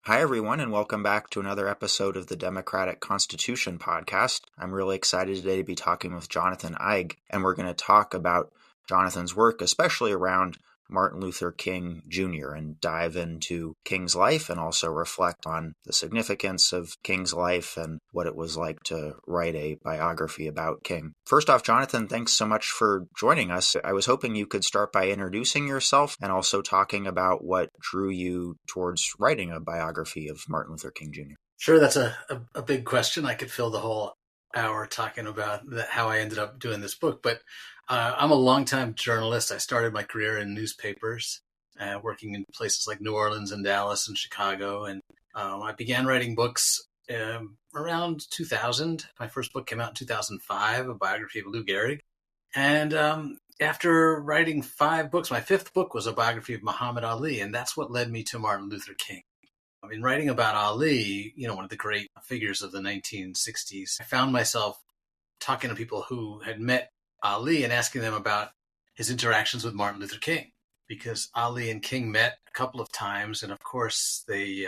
Hi, everyone, and welcome back to another episode of the Democratic Constitution podcast. I'm really excited today to be talking with Jonathan Eig, and we're going to talk about Jonathan's work, especially around Martin Luther King Jr., and dive into King's life and also reflect on the significance of King's life and what it was like to write a biography about King. First off, Jonathan, thanks so much for joining us. I was hoping you could start by introducing yourself and also talking about what drew you towards writing a biography of Martin Luther King Jr. Sure, that's a big question. I could fill the whole hour talking about how I ended up doing this book, but I'm a longtime journalist. I started my career in newspapers, working in places like New Orleans and Dallas and Chicago. And I began writing books around 2000. My first book came out in 2005, a biography of Lou Gehrig. And after writing 5 books, my 5th book was a biography of Muhammad Ali, and that's what led me to Martin Luther King. In writing about Ali, one of the great figures of the 1960s, I found myself talking to people who had met Ali and asking them about his interactions with Martin Luther King, because Ali and King met a couple of times, and of course they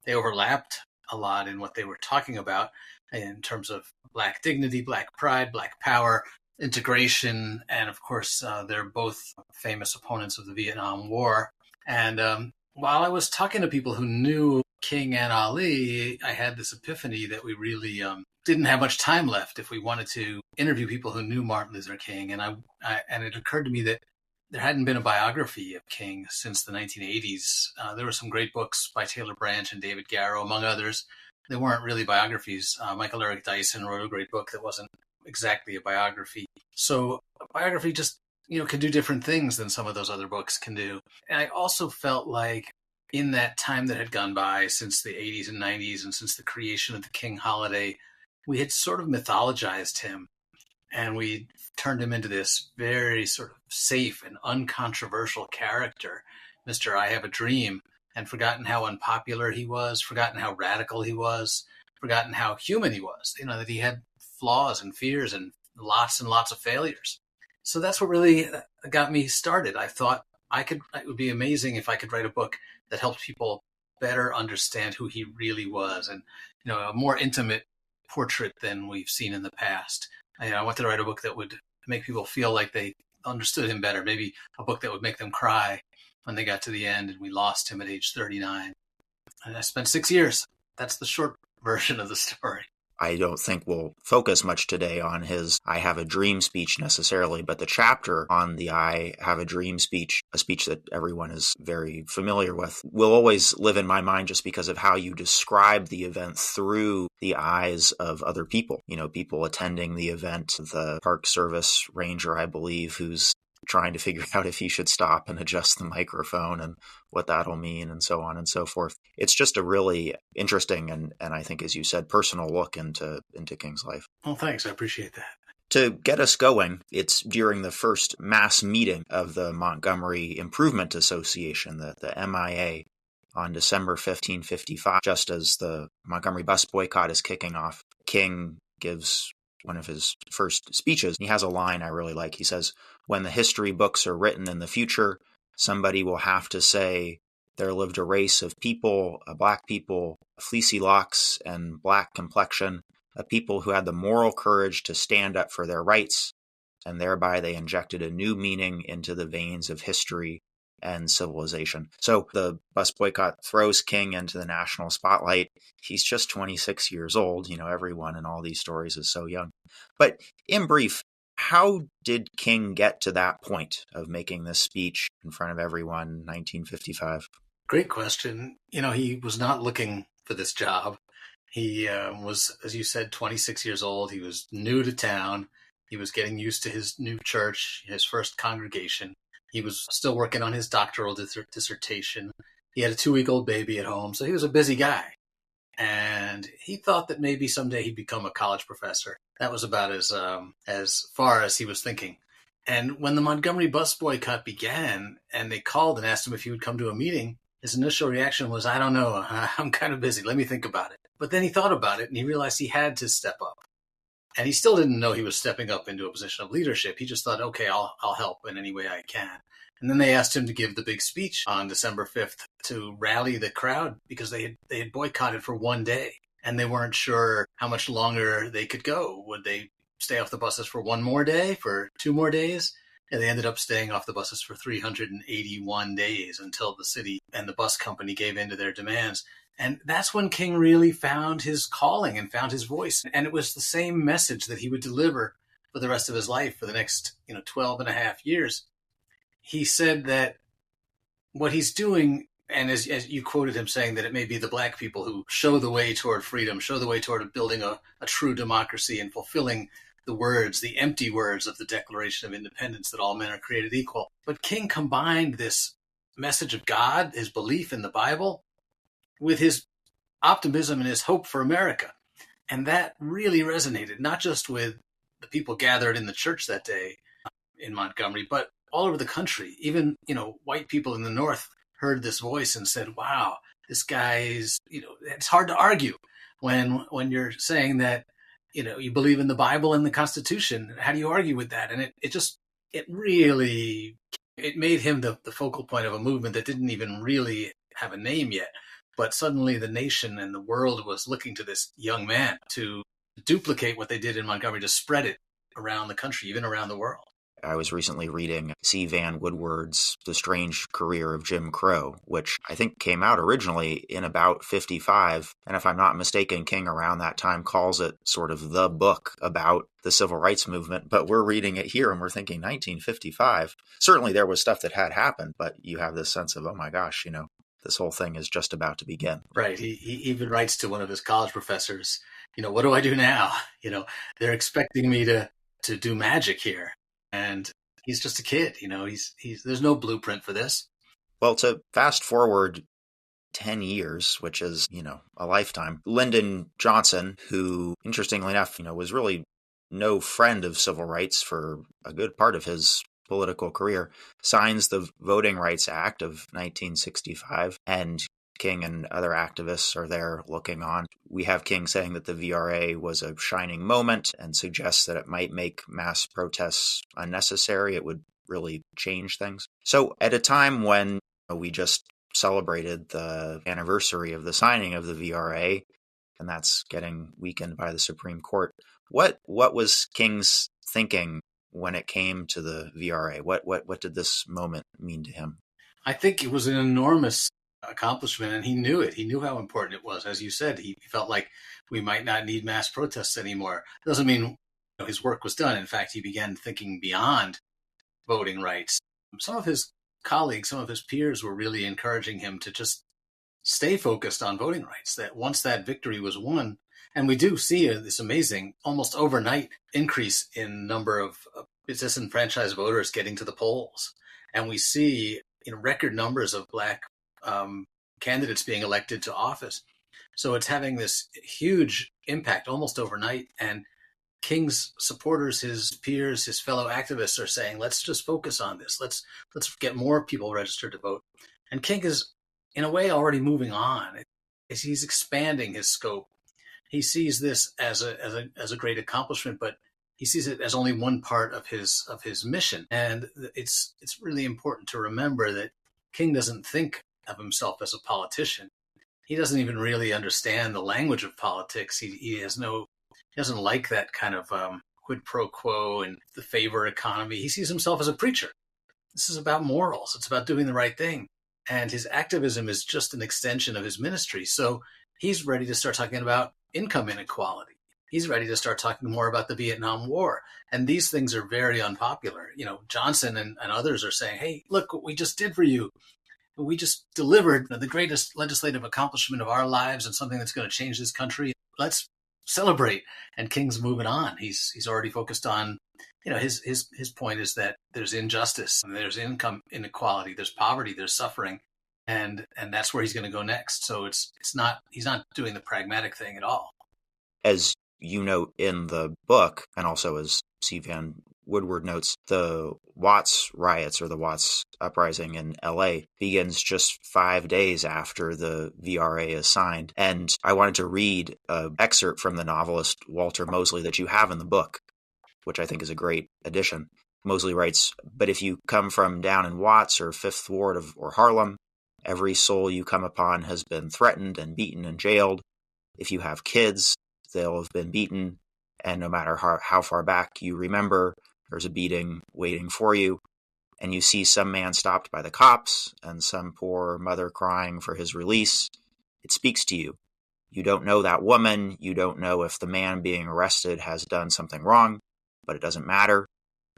overlapped a lot in what they were talking about in terms of Black dignity, Black pride, Black power, integration, and of course they're both famous opponents of the Vietnam War. And while I was talking to people who knew King and Ali, I had this epiphany that we really didn't have much time left if we wanted to interview people who knew Martin Luther King. And and it occurred to me that there hadn't been a biography of King since the 1980s. There were some great books by Taylor Branch and David Garrow, among others. They weren't really biographies. Michael Eric Dyson wrote a great book that wasn't exactly a biography. So a biography just can do different things than some of those other books can do. And I also felt like in that time that had gone by since the 80s and 90s and since the creation of the King holiday, we had sort of mythologized him, and we turned him into this very sort of safe and uncontroversial character, Mr. I Have a Dream, and forgotten how unpopular he was, forgotten how radical he was, forgotten how human he was, that he had flaws and fears and lots of failures. So that's what really got me started. I thought it would be amazing if I could write a book that helped people better understand who he really was, and a more intimate portrait than we've seen in the past. I wanted to write a book that would make people feel like they understood him better, maybe a book that would make them cry when they got to the end and we lost him at age 39. And I spent 6 years. That's the short version of the story. I don't think we'll focus much today on his I Have a Dream speech necessarily, but the chapter on the I Have a Dream speech, a speech that everyone is very familiar with, will always live in my mind just because of how you describe the event through the eyes of other people. People attending the event, the Park Service ranger, I believe, who's trying to figure out if he should stop and adjust the microphone and what that'll mean and so on and so forth. It's just a really interesting and I think, as you said, personal look into King's life. Well, thanks. I appreciate that. To get us going, it's during the first mass meeting of the Montgomery Improvement Association, the MIA, on December 1555, just as the Montgomery Bus Boycott is kicking off. King gives one of his first speeches. He has a line I really like. He says, "When the history books are written in the future, somebody will have to say there lived a race of people, a black people, fleecy locks and black complexion, a people who had the moral courage to stand up for their rights, and thereby they injected a new meaning into the veins of history and civilization." So the bus boycott throws King into the national spotlight. He's just 26 years old. Everyone in all these stories is so young. But in brief, how did King get to that point of making this speech in front of everyone in 1955? Great question. He was not looking for this job. He was, as you said, 26 years old. He was new to town. He was getting used to his new church, his first congregation. He was still working on his doctoral dissertation. He had a 2-week-old baby at home, so he was a busy guy. And he thought that maybe someday he'd become a college professor. That was about as far as he was thinking. And when the Montgomery Bus Boycott began, and they called and asked him if he would come to a meeting, his initial reaction was, "I don't know, I'm kind of busy. Let me think about it." But then he thought about it, and he realized he had to step up. And he still didn't know he was stepping up into a position of leadership. He just thought, okay, I'll help in any way I can. And then they asked him to give the big speech on December 5th to rally the crowd because they had boycotted for one day and they weren't sure how much longer they could go. Would they stay off the buses for one more day, for 2 more days? And they ended up staying off the buses for 381 days until the city and the bus company gave in to their demands. And that's when King really found his calling and found his voice. And it was the same message that he would deliver for the rest of his life for the next 12 and a half years. He said that what he's doing, and as you quoted him saying that it may be the black people who show the way toward freedom, show the way toward building a true democracy and fulfilling the words, the empty words of the Declaration of Independence that all men are created equal. But King combined this message of God, his belief in the Bible, with his optimism and his hope for America. And that really resonated, not just with the people gathered in the church that day in Montgomery, but all over the country. Even, white people in the North heard this voice and said, wow, this guy's, it's hard to argue when you're saying that, you believe in the Bible and the Constitution. How do you argue with that? And it really made him the focal point of a movement that didn't even really have a name yet. But suddenly the nation and the world was looking to this young man to duplicate what they did in Montgomery, to spread it around the country, even around the world. I was recently reading C. Van Woodward's The Strange Career of Jim Crow, which I think came out originally in about 55. And if I'm not mistaken, King around that time calls it sort of the book about the civil rights movement. But we're reading it here and we're thinking 1955. Certainly there was stuff that had happened, but you have this sense of, oh my gosh, this whole thing is just about to begin. Right. He even writes to one of his college professors, what do I do now? They're expecting me to do magic here. And he's just a kid, he's there's no blueprint for this. Well, to fast forward 10 years, which is, a lifetime, Lyndon Johnson, who, interestingly enough, was really no friend of civil rights for a good part of his political career, signs the Voting Rights Act of 1965, and King and other activists are there looking on. We have King saying that the VRA was a shining moment and suggests that it might make mass protests unnecessary. It would really change things. So at a time when we just celebrated the anniversary of the signing of the VRA, and that's getting weakened by the Supreme Court, what was King's thinking when it came to the VRA? What did this moment mean to him? I think it was an enormous accomplishment, and he knew it. He knew how important it was. As you said, he felt like we might not need mass protests anymore. It doesn't mean his work was done. In fact, he began thinking beyond voting rights. Some of his colleagues, some of his peers were really encouraging him to just stay focused on voting rights, that once that victory was won, and we do see this amazing, almost overnight increase in number of disenfranchised voters getting to the polls. And we see record numbers of Black candidates being elected to office. So it's having this huge impact almost overnight. And King's supporters, his peers, his fellow activists are saying, let's just focus on this. Let's get more people registered to vote. And King is, in a way, already moving on. He's expanding his scope. He sees this as a great accomplishment, but he sees it as only one part of his mission. And it's really important to remember that King doesn't think of himself as a politician. He doesn't even really understand the language of politics. He doesn't like that kind of quid pro quo and the favor economy. He sees himself as a preacher. This is about morals. It's about doing the right thing. And his activism is just an extension of his ministry. So he's ready to start talking about income inequality. He's ready to start talking more about the Vietnam War. And these things are very unpopular. Johnson and others are saying, hey, look what we just did for you. We just delivered the greatest legislative accomplishment of our lives and something that's going to change this country. Let's celebrate. And King's moving on. He's already focused on, his point is that there's injustice and there's income inequality, there's poverty, there's suffering. And that's where he's going to go next. So he's not doing the pragmatic thing at all. As you note in the book, and also as C. Van Woodward notes, the Watts riots or the Watts uprising in LA begins just 5 days after the VRA is signed. And I wanted to read an excerpt from the novelist Walter Mosley that you have in the book, which I think is a great addition. Mosley writes, but if you come from down in Watts or Fifth Ward or Harlem, every soul you come upon has been threatened and beaten and jailed. If you have kids, they'll have been beaten, and no matter how far back you remember, there's a beating waiting for you. And you see some man stopped by the cops and some poor mother crying for his release. It speaks to you. You don't know that woman. You don't know if the man being arrested has done something wrong, but it doesn't matter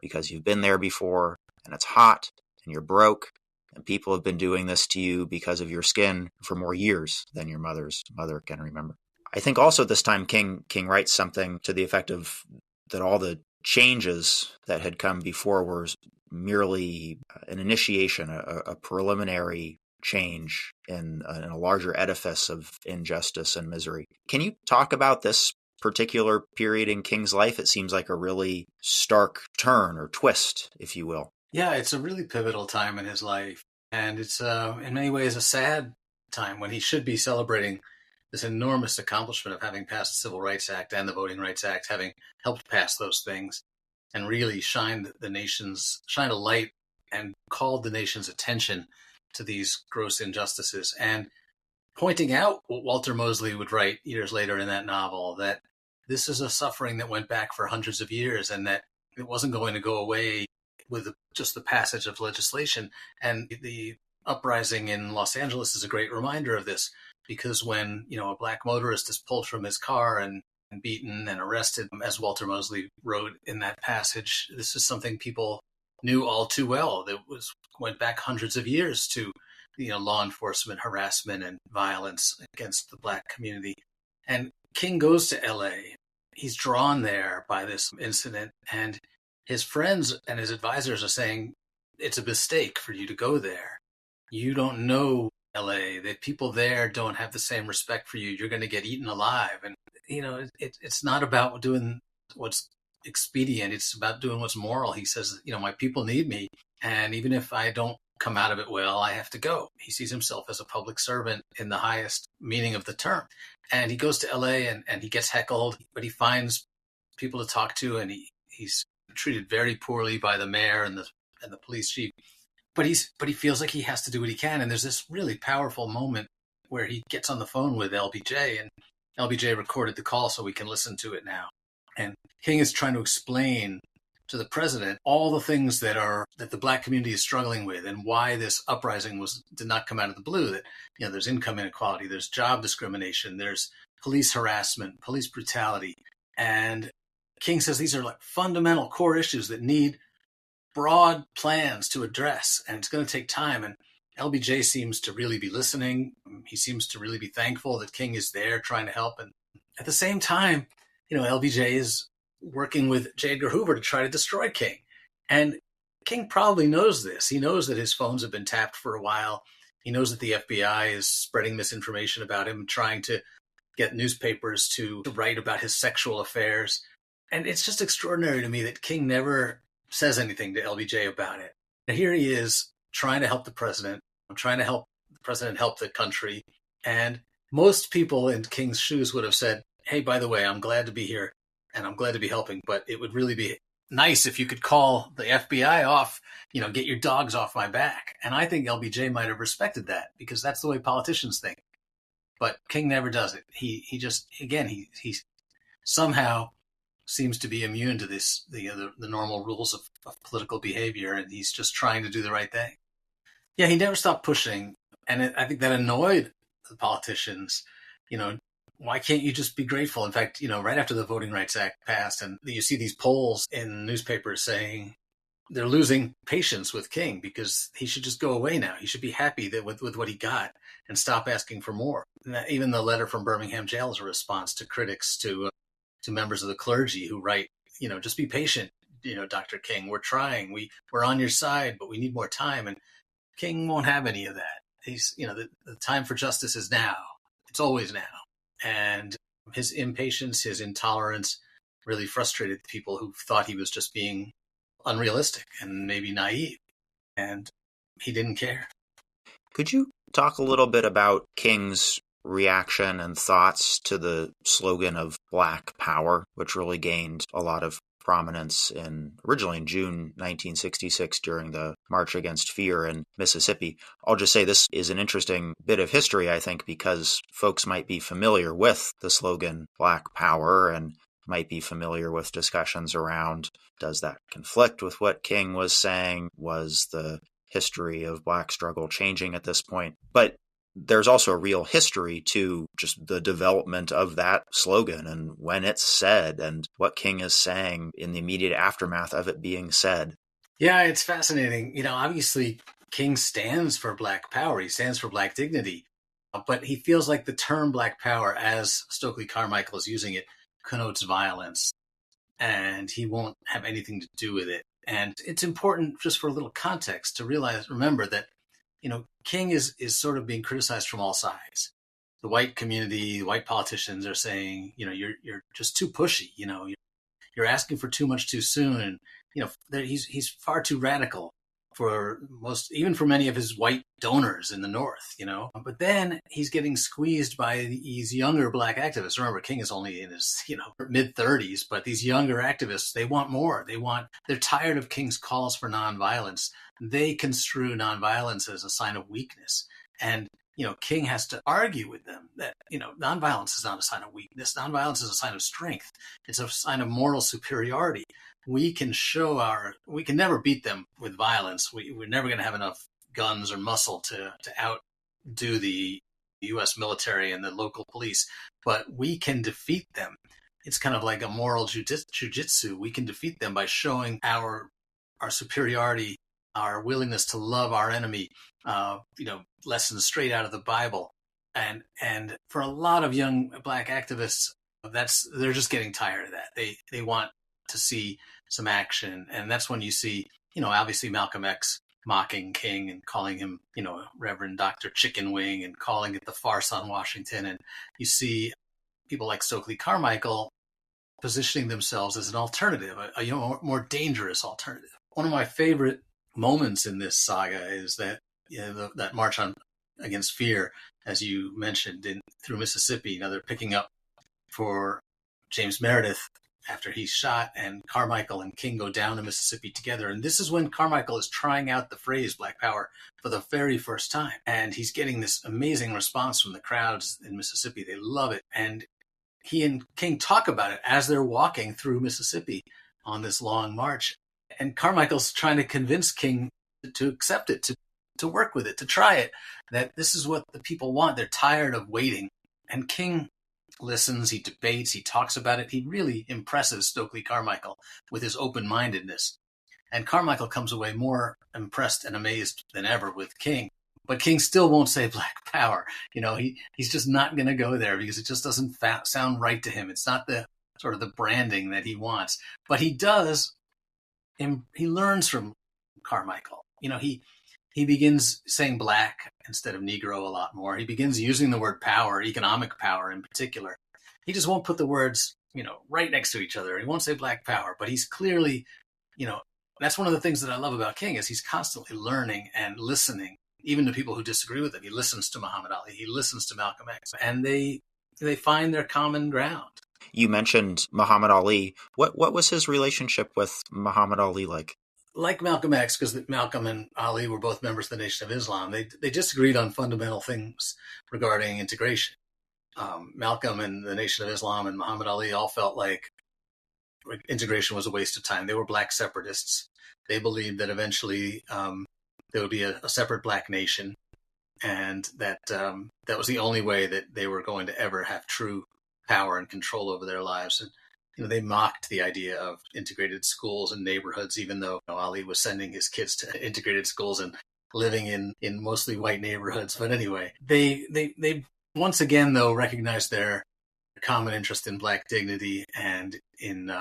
because you've been there before, and it's hot, and you're broke, and people have been doing this to you because of your skin for more years than your mother's mother can remember. I think also this time King writes something to the effect of that all the changes that had come before were merely an initiation, a preliminary change in a larger edifice of injustice and misery. Can you talk about this particular period in King's life? It seems like a really stark turn or twist, if you will. Yeah, it's a really pivotal time in his life. And it's in many ways a sad time when he should be celebrating this enormous accomplishment of having passed the Civil Rights Act and the Voting Rights Act, having helped pass those things and really shine a light and called the nation's attention to these gross injustices, and pointing out what Walter Mosley would write years later in that novel, that this is a suffering that went back for hundreds of years and that it wasn't going to go away with just the passage of legislation. And the uprising in Los Angeles is a great reminder of this, because when, a black motorist is pulled from his car and beaten and arrested, as Walter Mosley wrote in that passage, this is something people knew all too well. That went back hundreds of years to, law enforcement harassment and violence against the black community. And King goes to L.A. He's drawn there by this incident, and his friends and his advisors are saying, it's a mistake for you to go there. You don't know L.A. The people there don't have the same respect for you. You're going to get eaten alive. And, it's not about doing what's expedient. It's about doing what's moral. He says, my people need me. And even if I don't come out of it well, I have to go. He sees himself as a public servant in the highest meaning of the term. And he goes to LA and he gets heckled, but he finds people to talk to, and he's treated very poorly by the mayor and the police chief. But he feels like he has to do what he can. And there's this really powerful moment where he gets on the phone with LBJ, and LBJ recorded the call so we can listen to it now. And King is trying to explain to the president all the things that the black community is struggling with, and why this uprising did not come out of the blue. That there's income inequality, there's job discrimination, there's police harassment, police brutality, and King says these are like fundamental core issues that need broad plans to address, and it's going to take time. And LBJ seems to really be listening. He seems to really be thankful that King is there trying to help, and at the same time, LBJ is working with J. Edgar Hoover to try to destroy King. And King probably knows this. He knows that his phones have been tapped for a while. He knows that the FBI is spreading misinformation about him, trying to get newspapers to write about his sexual affairs. And it's just extraordinary to me that King never says anything to LBJ about it. And here he is trying to help the president. I'm trying to help the president help the country. And most people in King's shoes would have said, hey, by the way, I'm glad to be here and I'm glad to be helping, but it would really be nice if you could call the FBI off, get your dogs off my back. And I think LBJ might have respected that, because that's the way politicians think. But King never does it. He just, again, he somehow seems to be immune to this, the normal rules of political behavior, and he's just trying to do the right thing. Yeah, he never stopped pushing, and I think that annoyed the politicians. Why can't you just be grateful? In fact, right after the Voting Rights Act passed, and you see these polls in newspapers saying they're losing patience with King because he should just go away now. He should be happy with what he got and stop asking for more. And even the letter from Birmingham jail is a response to critics, to members of the clergy who write, just be patient, Dr. King, we're trying, we're on your side, but we need more time. And King won't have any of that. He's, the time for justice is now. It's always now. And his impatience, his intolerance really frustrated people who thought he was just being unrealistic and maybe naive. And he didn't care. Could you talk a little bit about King's reaction and thoughts to the slogan of Black Power, which really gained a lot of prominence originally in June 1966 during the March Against Fear in Mississippi. I'll just say this is an interesting bit of history, I think, because folks might be familiar with the slogan Black Power and might be familiar with discussions around, does that conflict with what King was saying? Was the history of Black struggle changing at this point? But there's also a real history to just the development of that slogan and when it's said and what King is saying in the immediate aftermath of it being said. Yeah, it's fascinating. Obviously, King stands for Black power. He stands for Black dignity. But he feels like the term Black power, as Stokely Carmichael is using it, connotes violence. And he won't have anything to do with it. And it's important, just for a little context, to remember that King is sort of being criticized from all sides. The white community, the white politicians are saying, you're just too pushy. You're asking for too much too soon. And, he's far too radical even for many of his white donors in the North, But then he's getting squeezed by these younger Black activists. Remember, King is only in his, mid-30s, but these younger activists, they want more. They're tired of King's calls for nonviolence. They construe nonviolence as a sign of weakness. And, King has to argue with them that, nonviolence is not a sign of weakness. Nonviolence is a sign of strength. It's a sign of moral superiority. We can never beat them with violence. We're never going to have enough guns or muscle to outdo the U.S. military and the local police, but we can defeat them. It's kind of like a moral jujitsu. We can defeat them by showing our superiority, our willingness to love our enemy, lessons straight out of the Bible. And for a lot of young Black activists, they're just getting tired of that. They want to see some action. And that's when you see, obviously Malcolm X mocking King and calling him, Reverend Dr. Chicken Wing and calling it the farce on Washington. And you see people like Stokely Carmichael positioning themselves as an alternative, a more dangerous alternative. One of my favorite moments in this saga is that that March Against Fear, as you mentioned, through Mississippi. They're picking up for James Meredith after he's shot, and Carmichael and King go down to Mississippi together. And this is when Carmichael is trying out the phrase Black Power for the very first time. And he's getting this amazing response from the crowds in Mississippi. They love it. And he and King talk about it as they're walking through Mississippi on this long march. And Carmichael's trying to convince King to accept it, to work with it, to try it, that this is what the people want. They're tired of waiting. And King listens, he debates, he talks about it. He really impresses Stokely Carmichael with his open-mindedness. And Carmichael comes away more impressed and amazed than ever with King. But King still won't say Black Power. He's just not going to go there because it just doesn't sound right to him. It's not the sort of the branding that he wants. But he does. He learns from Carmichael. He begins saying Black instead of Negro a lot more. He begins using the word power, economic power in particular. He just won't put the words, right next to each other. He won't say Black Power, but he's clearly, that's one of the things that I love about King is he's constantly learning and listening, even to people who disagree with him. He listens to Muhammad Ali. He listens to Malcolm X, and they find their common ground. You mentioned Muhammad Ali. What was his relationship with Muhammad Ali like? Like Malcolm X, because Malcolm and Ali were both members of the Nation of Islam, they disagreed on fundamental things regarding integration. Malcolm and the Nation of Islam and Muhammad Ali all felt like integration was a waste of time. They were Black separatists. They believed that eventually there would be a separate Black nation, and that was the only way that they were going to ever have true power and control over their lives. And they mocked the idea of integrated schools and neighborhoods, even though Ali was sending his kids to integrated schools and living in mostly white neighborhoods. But anyway, they once again, though, recognized their common interest in Black dignity and in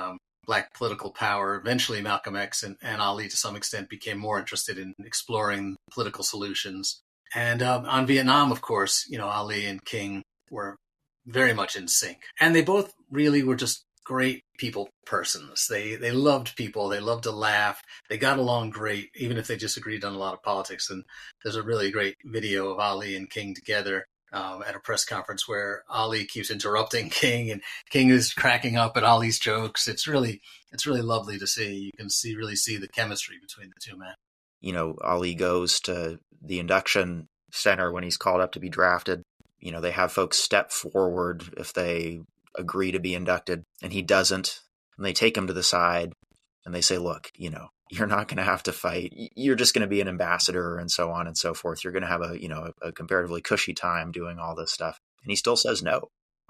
Black political power. Eventually, Malcolm X and Ali, to some extent, became more interested in exploring political solutions. And on Vietnam, of course, Ali and King were very much in sync. And they both really were just great persons. They loved people. They loved to laugh. They got along great, even if they disagreed on a lot of politics. And there's a really great video of Ali and King together at a press conference where Ali keeps interrupting King, and King is cracking up at Ali's jokes. It's really it's really lovely to see. You can really see the chemistry between the two men. Ali goes to the induction center when he's called up to be drafted. They have folks step forward if they agree to be inducted, and he doesn't. And they take him to the side and they say, look, you're not going to have to fight. You're just going to be an ambassador and so on and so forth. You're going to have a comparatively cushy time doing all this stuff. And he still says no.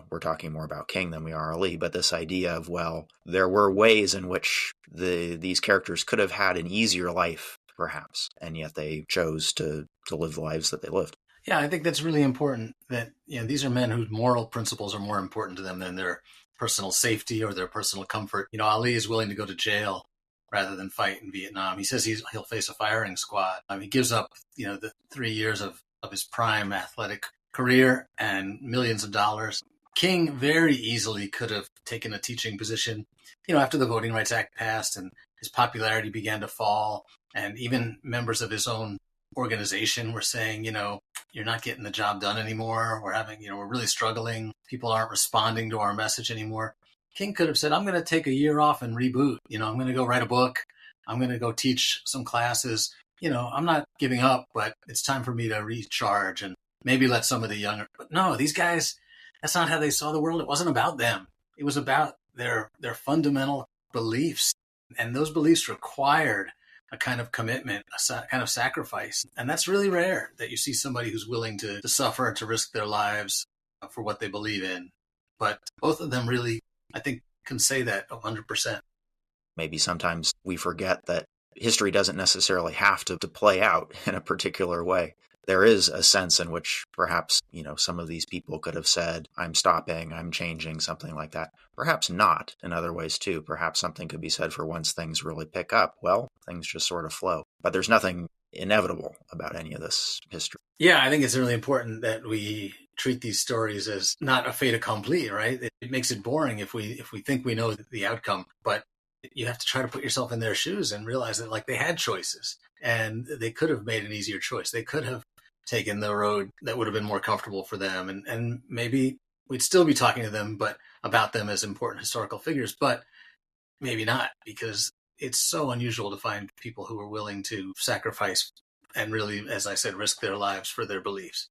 We're talking more about King than we are Ali, but this idea of, well, there were ways in which these characters could have had an easier life, perhaps, and yet they chose to live the lives that they lived. Yeah, I think that's really important, that these are men whose moral principles are more important to them than their personal safety or their personal comfort. Ali is willing to go to jail rather than fight in Vietnam. He says he'll face a firing squad. He gives up, the 3 years of his prime athletic career and millions of dollars. King very easily could have taken a teaching position, after the Voting Rights Act passed and his popularity began to fall. And even members of his own organization were saying, you're not getting the job done anymore. We're really struggling. People aren't responding to our message anymore. King could have said, I'm going to take a year off and reboot. I'm going to go write a book. I'm going to go teach some classes. I'm not giving up, but it's time for me to recharge and maybe let some of the younger. But no, these guys, that's not how they saw the world. It wasn't about them. It was about their fundamental beliefs. And those beliefs required a kind of commitment, a kind of sacrifice. And that's really rare, that you see somebody who's willing to suffer and to risk their lives for what they believe in. But both of them really, I think, can say that 100%. Maybe sometimes we forget that history doesn't necessarily have to play out in a particular way. There is a sense in which perhaps, some of these people could have said, I'm stopping, I'm changing, something like that. Perhaps not in other ways too. Perhaps something could be said for once things really pick up, well, things just sort of flow. But there's nothing inevitable about any of this history. Yeah, I think it's really important that we treat these stories as not a fait accompli, right? It makes it boring if we think we know the outcome, but you have to try to put yourself in their shoes and realize that they had choices and they could have made an easier choice. They could have taken the road that would have been more comfortable for them. And maybe we'd still be talking to them, but about them as important historical figures, but maybe not, because it's so unusual to find people who are willing to sacrifice and really, as I said, risk their lives for their beliefs.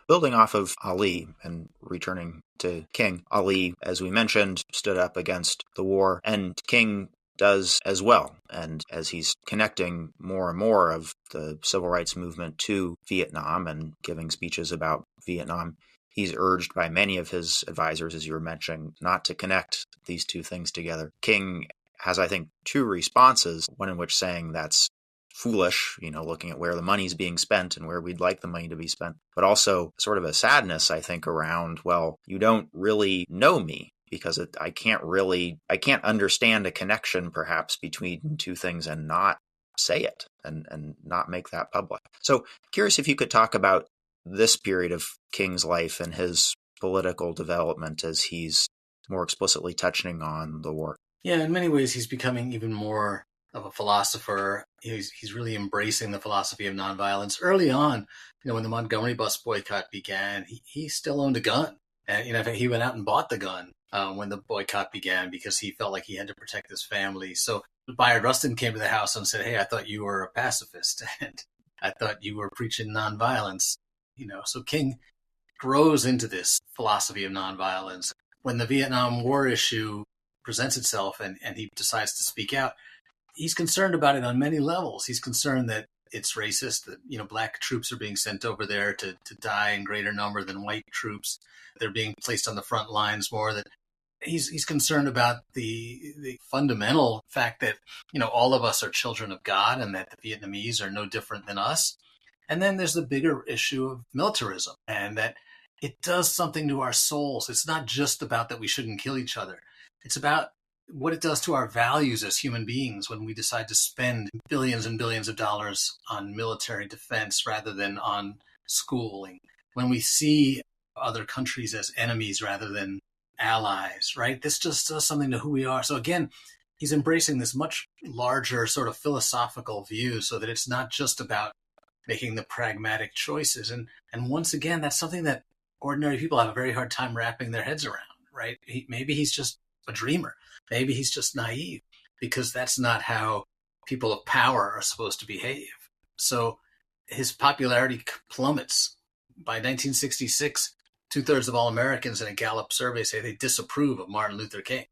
Building off of Ali and returning to King, Ali, as we mentioned, stood up against the war, and King does as well. And as he's connecting more and more of the civil rights movement to Vietnam and giving speeches about Vietnam, he's urged by many of his advisors, as you were mentioning, not to connect these two things together. King has, I think, two responses, one in which saying that's foolish, looking at where the money's being spent and where we'd like the money to be spent, but also sort of a sadness, I think, around, well, you don't really know me, because I can't understand a connection perhaps between two things and not say it and not make that public. So curious if you could talk about this period of King's life and his political development as he's more explicitly touching on the war. Yeah, in many ways, he's becoming even more of a philosopher. He's really embracing the philosophy of nonviolence. Early on, when the Montgomery Bus Boycott began, he still owned a gun. And, in fact, he went out and bought the gun when the boycott began because he felt like he had to protect his family. So Bayard Rustin came to the house and said, hey, I thought you were a pacifist and I thought you were preaching nonviolence. So King grows into this philosophy of nonviolence. When the Vietnam War issue presents itself and he decides to speak out, he's concerned about it on many levels. He's concerned that it's racist, that, black troops are being sent over there to die in greater number than white troops. They're being placed on the front lines more. That he's concerned about the fundamental fact that, all of us are children of God and that the Vietnamese are no different than us. And then there's the bigger issue of militarism and that it does something to our souls. It's not just about that we shouldn't kill each other. It's about what it does to our values as human beings when we decide to spend billions and billions of dollars on military defense rather than on schooling. When we see other countries as enemies rather than allies, right? This just does something to who we are. So again, he's embracing this much larger sort of philosophical view so that it's not just about making the pragmatic choices. And once again, that's something that ordinary people have a very hard time wrapping their heads around, right? Maybe he's just a dreamer. Maybe he's just naive. because that's not how people of power are supposed to behave. So his popularity plummets. By 1966, two-thirds of all Americans in a Gallup survey say they disapprove of Martin Luther King.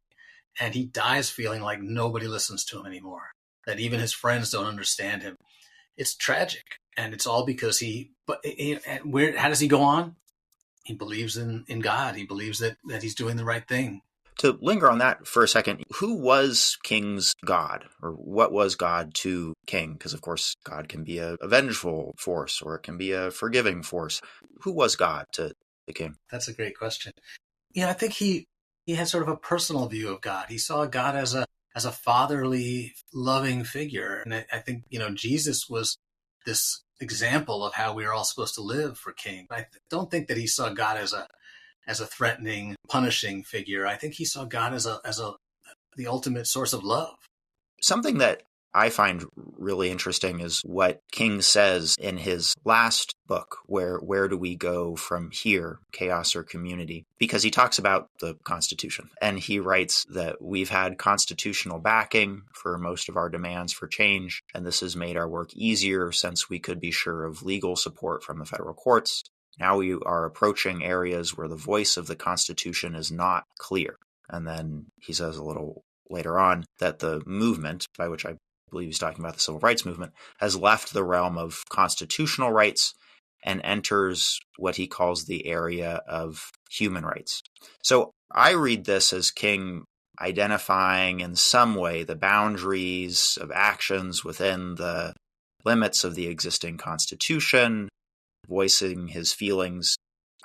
And he dies feeling like nobody listens to him anymore, that even his friends don't understand him. It's tragic. And it's all because how does he go on? He believes in God. He believes that he's doing the right thing. To linger on that for a second, who was King's God, or what was God to King? Because, of course, God can be a vengeful force, or it can be a forgiving force. Who was God to the King? That's a great question. I think he had sort of a personal view of God. He saw God as a fatherly, loving figure. And I think, Jesus was this example of how we are all supposed to live for King. I don't think that he saw God as a threatening, punishing figure. I think he saw God as the ultimate source of love. Something that I find really interesting is what King says in his last book, Where Do We Go From Here, Chaos or Community? Because he talks about the Constitution. And he writes that we've had constitutional backing for most of our demands for change, and this has made our work easier since we could be sure of legal support from the federal courts. Now we are approaching areas where the voice of the Constitution is not clear. And then he says a little later on that the movement, by which I believe he's talking about the civil rights movement, has left the realm of constitutional rights and enters what he calls the area of human rights. So I read this as King identifying in some way the boundaries of actions within the limits of the existing Constitution, voicing his feelings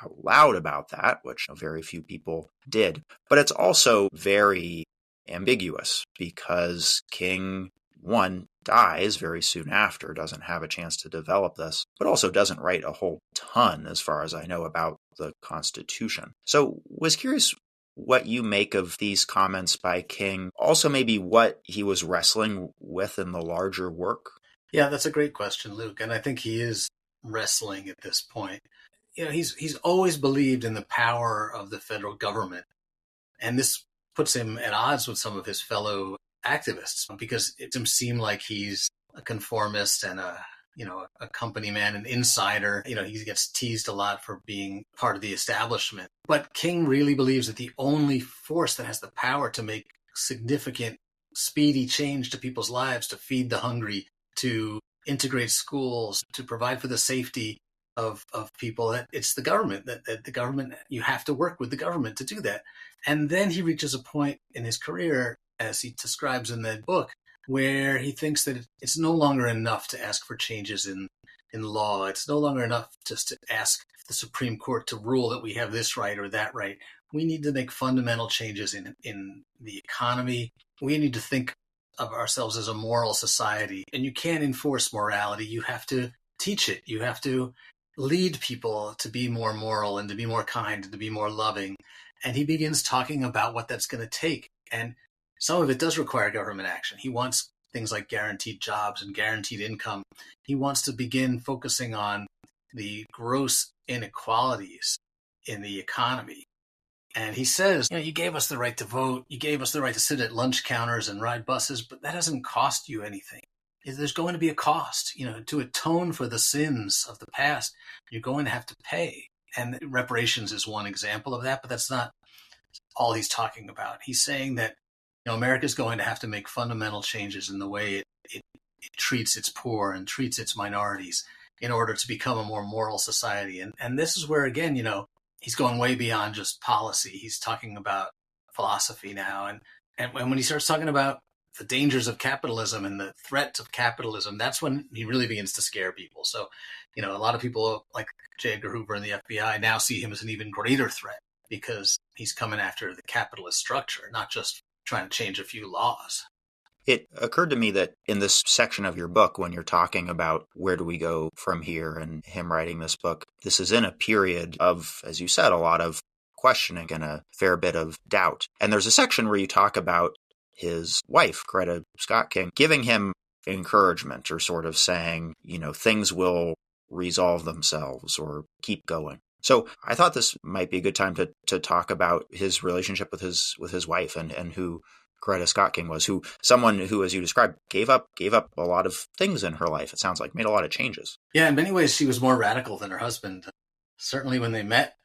out loud about that, which very few people did. But it's also very ambiguous because King, one, dies very soon after, doesn't have a chance to develop this, but also doesn't write a whole ton, as far as I know, about the Constitution. So was curious what you make of these comments by King, also maybe what he was wrestling with in the larger work. Yeah, that's a great question, Luke. And I think he is wrestling at this point. He's always believed in the power of the federal government. And this puts him at odds with some of his fellow activists because it seems like he's a conformist and a company man, an insider. He gets teased a lot for being part of the establishment. But King really believes that the only force that has the power to make significant, speedy change to people's lives, to feed the hungry, to integrate schools, to provide for the safety of people, that it's the government, that the government, you have to work with the government to do that. And then he reaches a point in his career, as he describes in the book, where he thinks that it's no longer enough to ask for changes in law. It's no longer enough just to ask the Supreme Court to rule that we have this right or that right. We need to make fundamental changes in the economy. We need to think of ourselves as a moral society. And you can't enforce morality. You have to teach it. You have to lead people to be more moral and to be more kind and to be more loving. And he begins talking about what that's going to take. And some of it does require government action. He wants things like guaranteed jobs and guaranteed income. He wants to begin focusing on the gross inequalities in the economy. And he says, you gave us the right to vote. You gave us the right to sit at lunch counters and ride buses, but that doesn't cost you anything. There's going to be a cost, to atone for the sins of the past. You're going to have to pay. And reparations is one example of that, but that's not all he's talking about. He's saying that America's going to have to make fundamental changes in the way it treats its poor and treats its minorities in order to become a more moral society. And this is where, again, he's going way beyond just policy. He's talking about philosophy now. And when he starts talking about the dangers of capitalism and the threat of capitalism, that's when he really begins to scare people. So, a lot of people like J. Edgar Hoover and the FBI now see him as an even greater threat because he's coming after the capitalist structure, not just trying to change a few laws. It occurred to me that in this section of your book, when you're talking about where do we go from here and him writing this book, this is in a period of, as you said, a lot of questioning and a fair bit of doubt. And there's a section where you talk about his wife, Coretta Scott King, giving him encouragement or sort of saying, things will resolve themselves or keep going. So I thought this might be a good time to talk about his relationship with his wife and who Coretta Scott King was, someone who, as you described, gave up a lot of things in her life. It sounds like made a lot of changes. Yeah, in many ways, she was more radical than her husband. Certainly when they met,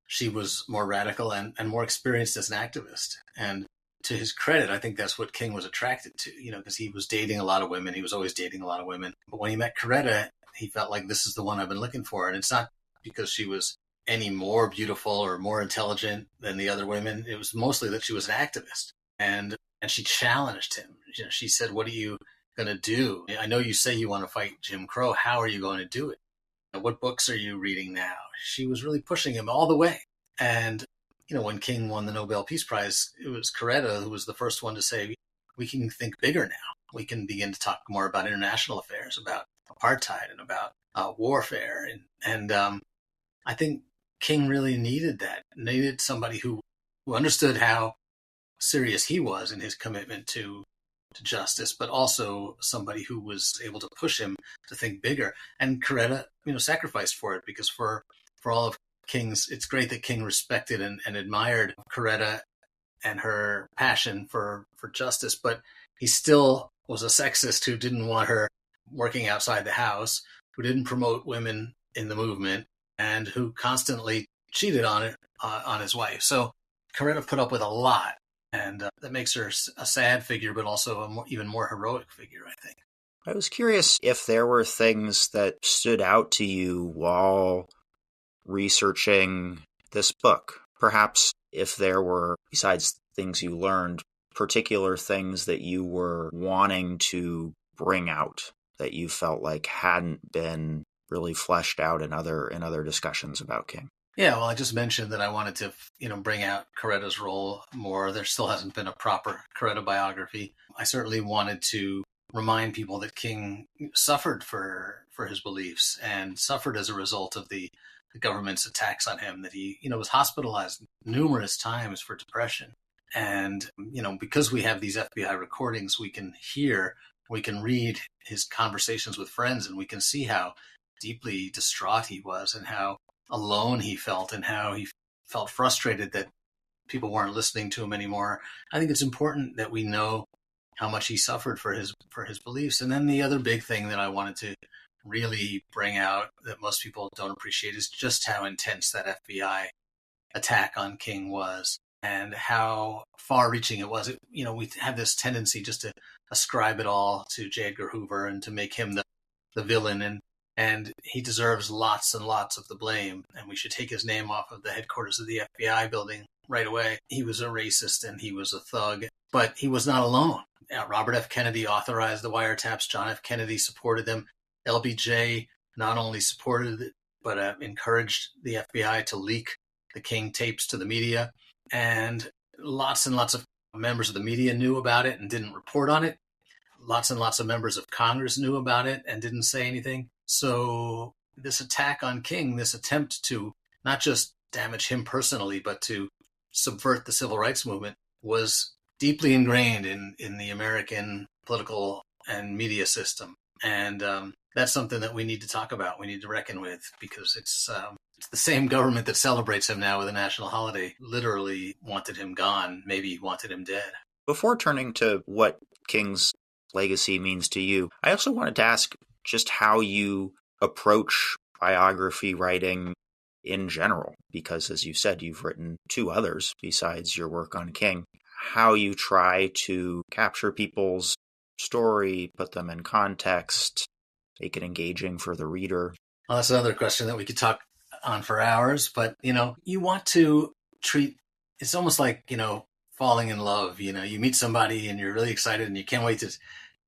she was more radical and more experienced as an activist. And to his credit, I think that's what King was attracted to, because he was dating a lot of women. He was always dating a lot of women. But when he met Coretta, he felt like, this is the one I've been looking for. And it's not because she was any more beautiful or more intelligent than the other women. It was mostly that she was an activist. And she challenged him. She said, what are you going to do? I know you say you want to fight Jim Crow. How are you going to do it? What books are you reading now? She was really pushing him all the way. And, when King won the Nobel Peace Prize, it was Coretta who was the first one to say, we can think bigger now. We can begin to talk more about international affairs, about apartheid and about warfare. And I think King really needed somebody who understood how serious he was in his commitment to justice, but also somebody who was able to push him to think bigger. And Coretta, sacrificed for it, because for all of King's, it's great that King respected and admired Coretta and her passion for justice, but he still was a sexist who didn't want her working outside the house, who didn't promote women in the movement, and who constantly cheated on his wife. So Coretta put up with a lot. And that makes her a sad figure, but also even more heroic figure, I think. I was curious if there were things that stood out to you while researching this book. Perhaps if there were, besides things you learned, particular things that you were wanting to bring out that you felt like hadn't been really fleshed out in other discussions about King. Yeah, well, I just mentioned that I wanted to, bring out Coretta's role more. There still hasn't been a proper Coretta biography. I certainly wanted to remind people that King suffered for his beliefs and suffered as a result of the government's attacks on him, that he, was hospitalized numerous times for depression. And, because we have these FBI recordings, we can read his conversations with friends, and we can see how deeply distraught he was and how alone he felt and how he felt frustrated that people weren't listening to him anymore. I think it's important that we know how much he suffered for his beliefs. And then the other big thing that I wanted to really bring out that most people don't appreciate is just how intense that FBI attack on King was and how far-reaching it was. We have this tendency just to ascribe it all to J. Edgar Hoover and to make him the villain, and he deserves lots and lots of the blame, and we should take his name off of the headquarters of the FBI building right away. He was a racist and he was a thug, but he was not alone. Robert F. Kennedy authorized the wiretaps. John F. Kennedy supported them. LBJ not only supported it, but encouraged the FBI to leak the King tapes to the media. And lots of members of the media knew about it and didn't report on it. Lots and lots of members of Congress knew about it and didn't say anything. So this attack on King, this attempt to not just damage him personally, but to subvert the civil rights movement, was deeply ingrained in the American political and media system. And that's something that we need to talk about. We need to reckon with, because it's the same government that celebrates him now with a national holiday literally wanted him gone, maybe wanted him dead. Before turning to what King's legacy means to you, I also wanted to ask just how you approach biography writing in general, because as you said, you've written 2 others besides your work on King. How you try to capture people's story, put them in context, make it engaging for the reader. Well, that's another question that we could talk on for hours, but you want to treat, it's almost like, falling in love. You meet somebody and you're really excited and you can't wait to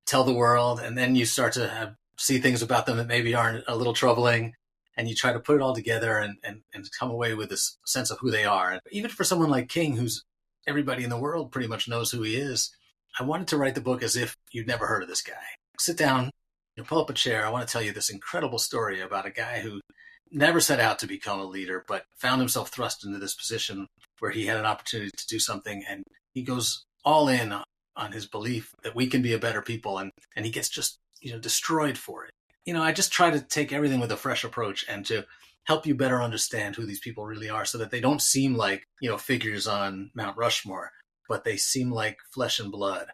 tell the world, and then you start to see things about them that maybe aren't a little troubling, and you try to put it all together and come away with this sense of who they are. And even for someone like King, who's everybody in the world pretty much knows who he is, I wanted to write the book as if you'd never heard of this guy. Sit down, pull up a chair. I want to tell you this incredible story about a guy who never set out to become a leader, but found himself thrust into this position where he had an opportunity to do something, and he goes all in on his belief that we can be a better people, and he gets just destroyed for it. I just try to take everything with a fresh approach and to help you better understand who these people really are, so that they don't seem like figures on Mount Rushmore, but they seem like flesh and blood.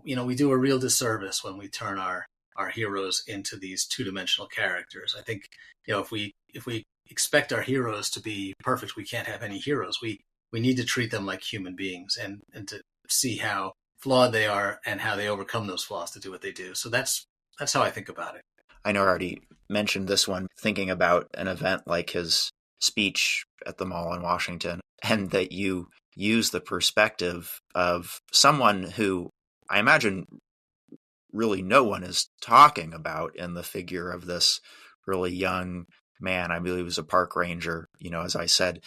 We do a real disservice when we turn our heroes into these two-dimensional characters. I think, if we expect our heroes to be perfect, we can't have any heroes. We need to treat them like human beings and to see how flawed they are and how they overcome those flaws to do what they do. So that's how I think about it. I know I already mentioned this one, thinking about an event like his speech at the mall in Washington, and that you use the perspective of someone who I imagine really no one is talking about in the figure of this really young man. I believe he was a park ranger, as I said,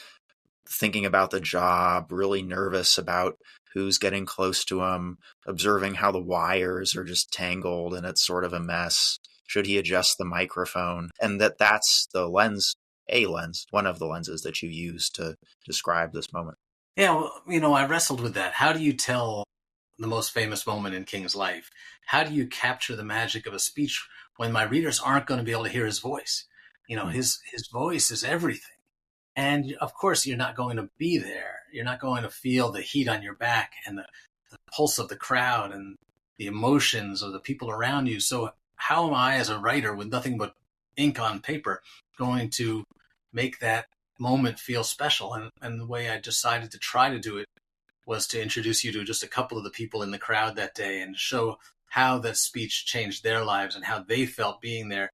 thinking about the job, really nervous about who's getting close to him, observing how the wires are just tangled and it's sort of a mess. Should he adjust the microphone? And that's the lens, one of the lenses that you use to describe this moment. Yeah, well, I wrestled with that. How do you tell the most famous moment in King's life? How do you capture the magic of a speech when my readers aren't going to be able to hear his voice? His voice is everything. And of course, you're not going to be there. You're not going to feel the heat on your back and the pulse of the crowd and the emotions of the people around you. So how am I, as a writer with nothing but ink on paper, going to make that moment feel special? And the way I decided to try to do it was to introduce you to just a couple of the people in the crowd that day and show how that speech changed their lives and how they felt being there.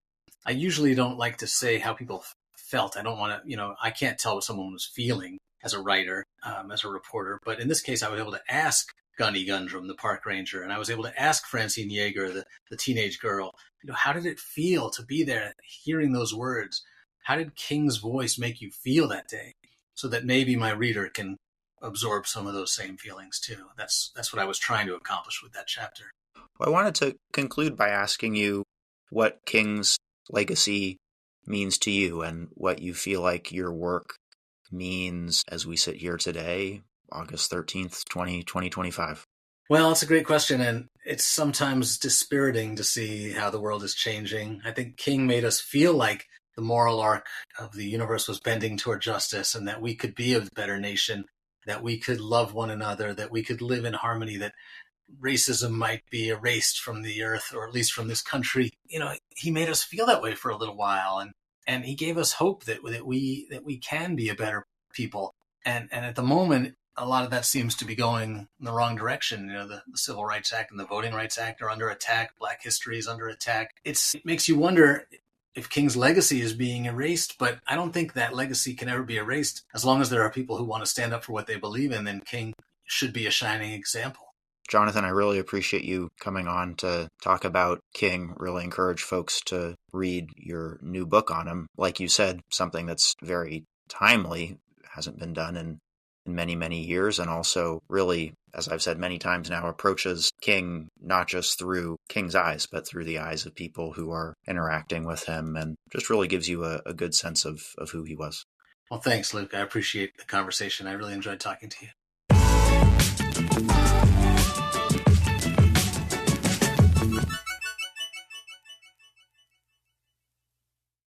I usually don't like to say how people felt. I don't want to, I can't tell what someone was feeling as a writer, as a reporter. But in this case, I was able to ask Gunny Gundrum, the park ranger, and I was able to ask Francine Yeager, the teenage girl, how did it feel to be there, hearing those words? How did King's voice make you feel that day? So that maybe my reader can absorb some of those same feelings too. That's what I was trying to accomplish with that chapter. Well, I wanted to conclude by asking you what King's legacy means to you and what you feel like your work means as we sit here today, August 13th, 2025. Well, it's a great question, and it's sometimes dispiriting to see how the world is changing. I think King made us feel like the moral arc of the universe was bending toward justice and that we could be a better nation, that we could love one another, that we could live in harmony, that racism might be erased from the earth, or at least from this country. He made us feel that way for a little while, and he gave us hope that we can be a better people. And at the moment, a lot of that seems to be going in the wrong direction. The Civil Rights Act and the Voting Rights Act are under attack. Black history is under attack. It makes you wonder if King's legacy is being erased, but I don't think that legacy can ever be erased. As long as there are people who want to stand up for what they believe in, then King should be a shining example. Jonathan, I really appreciate you coming on to talk about King. Really encourage folks to read your new book on him. Like you said, something that's very timely, hasn't been done in many, many years, and also really, as I've said many times now, approaches King not just through King's eyes, but through the eyes of people who are interacting with him, and just really gives you a good sense of who he was. Well, thanks, Luke. I appreciate the conversation. I really enjoyed talking to you.